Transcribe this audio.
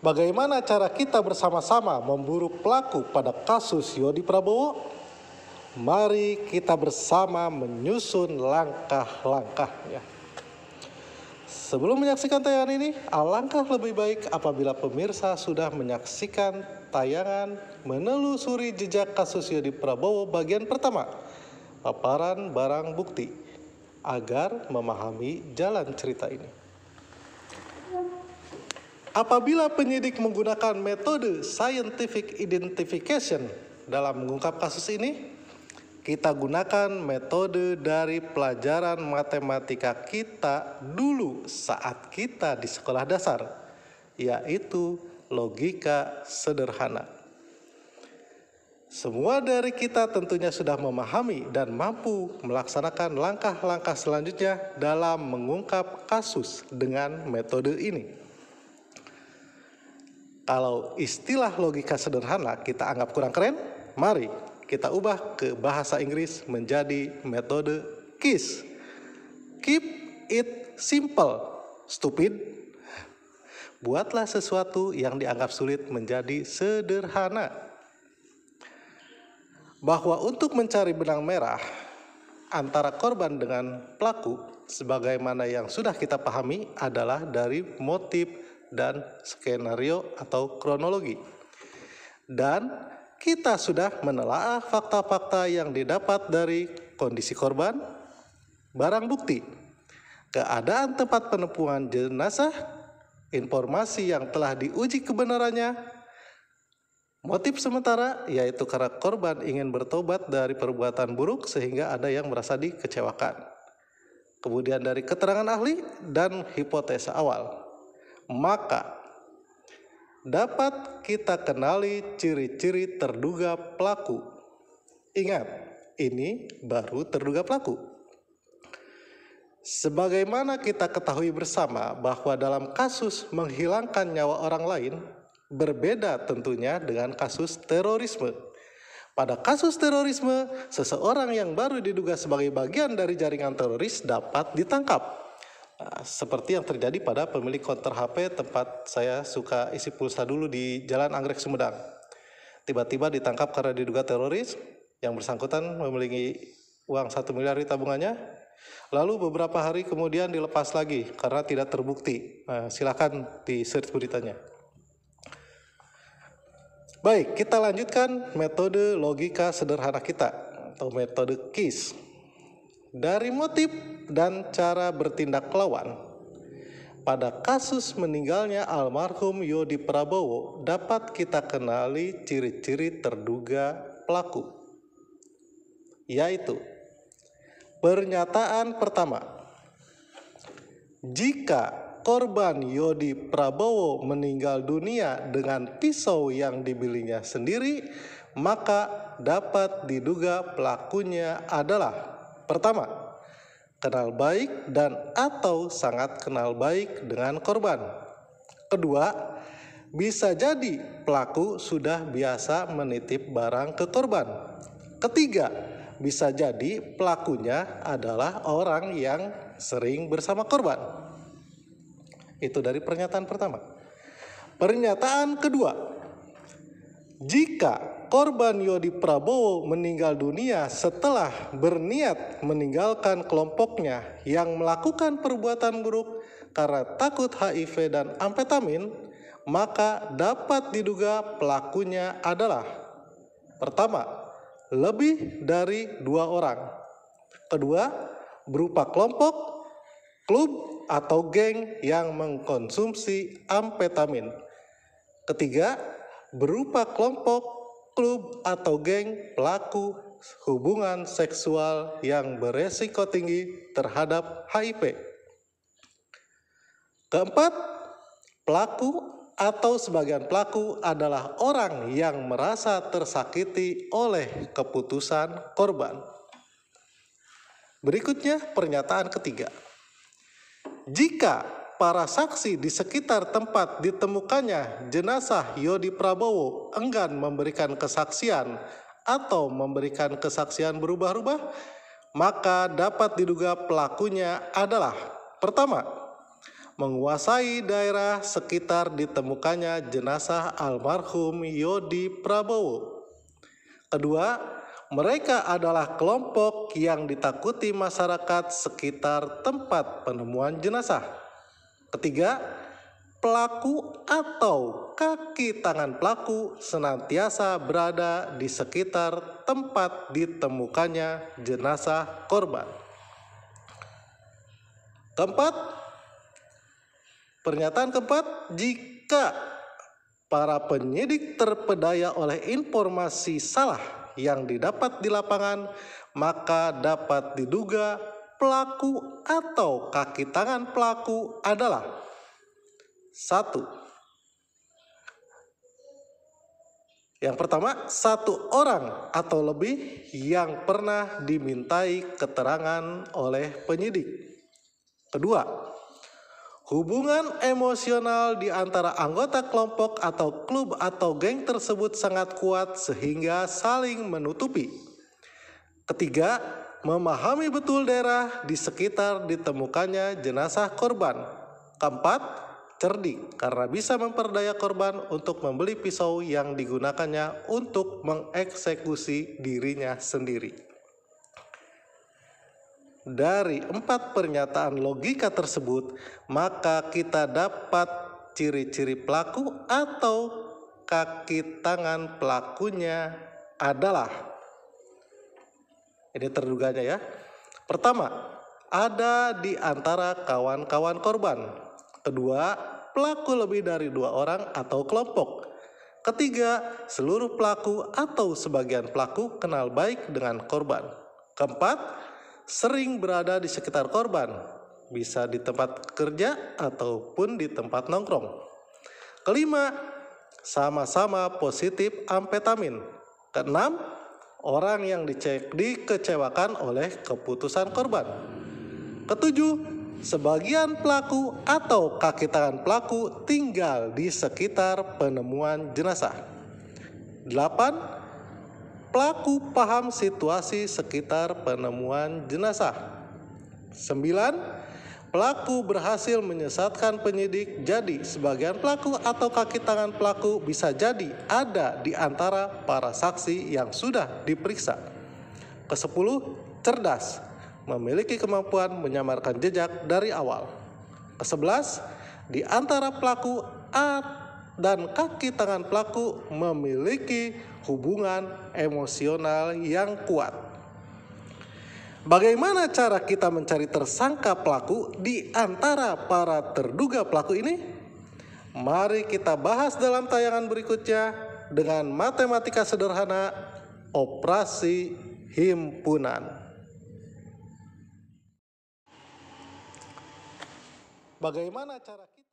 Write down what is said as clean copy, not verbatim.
Bagaimana cara kita bersama-sama memburu pelaku pada kasus Yodi Prabowo? Mari kita bersama menyusun langkah-langkahnya. Sebelum menyaksikan tayangan ini, alangkah lebih baik apabila pemirsa sudah menyaksikan tayangan menelusuri jejak kasus Yodi Prabowo bagian pertama, paparan barang bukti, agar memahami jalan cerita ini. Apabila penyidik menggunakan metode scientific identification dalam mengungkap kasus ini, kita gunakan metode dari pelajaran matematika kita dulu saat kita di sekolah dasar, yaitu logika sederhana. Semua dari kita tentunya sudah memahami dan mampu melaksanakan langkah-langkah selanjutnya dalam mengungkap kasus dengan metode ini. Kalau istilah logika sederhana kita anggap kurang keren, mari kita ubah ke bahasa Inggris menjadi metode KISS. Keep it simple, stupid. Buatlah sesuatu yang dianggap sulit menjadi sederhana. Bahwa untuk mencari benang merah antara korban dengan pelaku, sebagaimana yang sudah kita pahami adalah dari motif dan skenario atau kronologi. Dan kita sudah menelaah fakta-fakta yang didapat dari kondisi korban, barang bukti, keadaan tempat penumpukan jenazah, informasi yang telah diuji kebenarannya, motif sementara yaitu karena korban ingin bertobat dari perbuatan buruk sehingga ada yang merasa dikecewakan. Kemudian dari keterangan ahli dan hipotesa awal. Maka dapat kita kenali ciri-ciri terduga pelaku. Ingat, ini baru terduga pelaku. Sebagaimana kita ketahui bersama bahwa dalam kasus menghilangkan nyawa orang lain, berbeda tentunya dengan kasus terorisme. Pada kasus terorisme, seseorang yang baru diduga sebagai bagian dari jaringan teroris dapat ditangkap. Seperti yang terjadi pada pemilik konter HP tempat saya suka isi pulsa dulu di Jalan Anggrek Sumedang. Tiba-tiba ditangkap karena diduga teroris, yang bersangkutan memiliki uang 1 miliar di tabungannya, lalu beberapa hari kemudian dilepas lagi karena tidak terbukti. Silakan di-search beritanya. Baik, kita lanjutkan metode logika sederhana kita atau metode KISS. Dari motif dan cara bertindak lawan, pada kasus meninggalnya almarhum Yodi Prabowo dapat kita kenali ciri-ciri terduga pelaku, yaitu pernyataan pertama. Jika korban Yodi Prabowo meninggal dunia dengan pisau yang dibilinya sendiri, maka dapat diduga pelakunya adalah: pertama, kenal baik dan atau sangat kenal baik dengan korban. Kedua, bisa jadi pelaku sudah biasa menitip barang ke korban. Ketiga, bisa jadi pelakunya adalah orang yang sering bersama korban. Itu dari pernyataan pertama. Pernyataan kedua, jika korban Yodi Prabowo meninggal dunia setelah berniat meninggalkan kelompoknya yang melakukan perbuatan buruk karena takut HIV dan amfetamin, maka dapat diduga pelakunya adalah: pertama, lebih dari 2 orang. Kedua, berupa kelompok, klub, atau geng yang mengkonsumsi amfetamin. Ketiga, berupa kelompok, klub, atau geng pelaku hubungan seksual yang beresiko tinggi terhadap HIV. Keempat, pelaku atau sebagian pelaku adalah orang yang merasa tersakiti oleh keputusan korban. Berikutnya pernyataan ketiga. Jika para saksi di sekitar tempat ditemukannya jenazah Yodi Prabowo enggan memberikan kesaksian atau memberikan kesaksian berubah-ubah, maka dapat diduga pelakunya adalah: pertama, menguasai daerah sekitar ditemukannya jenazah almarhum Yodi Prabowo. Kedua, mereka adalah kelompok yang ditakuti masyarakat sekitar tempat penemuan jenazah. Ketiga, pelaku atau kaki tangan pelaku senantiasa berada di sekitar tempat ditemukannya jenazah korban. Pernyataan keempat, jika para penyidik terpedaya oleh informasi salah yang didapat di lapangan, maka dapat diduga pelaku atau kaki tangan pelaku adalah 1. Yang pertama, 1 orang atau lebih yang pernah dimintai keterangan oleh penyidik. Kedua, hubungan emosional di antara anggota kelompok atau klub atau geng tersebut sangat kuat sehingga saling menutupi. Ketiga, memahami betul daerah di sekitar ditemukannya jenazah korban. Keempat, cerdik karena bisa memperdaya korban untuk membeli pisau yang digunakannya untuk mengeksekusi dirinya sendiri. Dari 4 pernyataan logika tersebut, maka kita dapat ciri-ciri pelaku atau kaki tangan pelakunya adalah, ini terduganya ya. Pertama, ada di antara kawan-kawan korban. Kedua, pelaku lebih dari 2 orang atau kelompok. Ketiga, seluruh pelaku atau sebagian pelaku kenal baik dengan korban. Keempat, sering berada di sekitar korban, bisa di tempat kerja ataupun di tempat nongkrong. Kelima, sama-sama positif amfetamin. Keenam, orang yang dikecewakan oleh keputusan korban. Ketujuh, sebagian pelaku atau kaki tangan pelaku tinggal di sekitar penemuan jenazah. 8. Pelaku paham situasi sekitar penemuan jenazah. 9. Pelaku berhasil menyesatkan penyidik, jadi sebagian pelaku atau kaki tangan pelaku bisa jadi ada di antara para saksi yang sudah diperiksa. Ke-10, cerdas, memiliki kemampuan menyamarkan jejak dari awal. Ke-11, di antara pelaku dan kaki tangan pelaku memiliki hubungan emosional yang kuat. Bagaimana cara kita mencari tersangka pelaku di antara para terduga pelaku ini? Mari kita bahas dalam tayangan berikutnya dengan matematika sederhana operasi himpunan. Bagaimana cara kita